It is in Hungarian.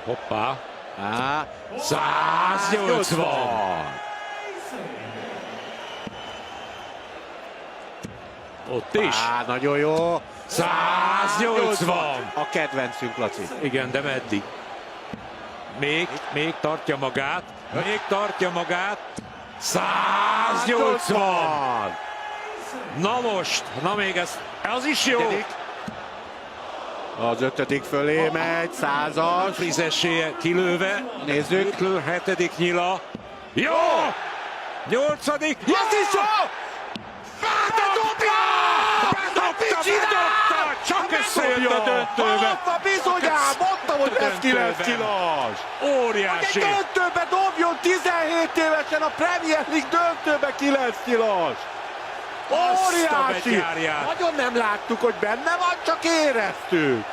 Hoppá. 180. Ott is. Nagyon jó. 180. A kedvencünk, Laci. Igen, de meddig? Még tartja magát. Még tartja magát. 180. Na most, na még ez, az is jó. Az 5. fölé megy, 100-as. Friz esélye kilőve. Nézzük. 7. nyila. Jó! 8. Az is jó! Bedobta! Csak összejött a döntőbe. Bizonyám, mondtam, hogy ez 9 kilós. Óriási. Hogy egy döntőbe dobjon 17 évesen a Premier League döntőbe 9 kilós. Óriási. Nagyon nem láttuk, hogy benne van, csak éreztük.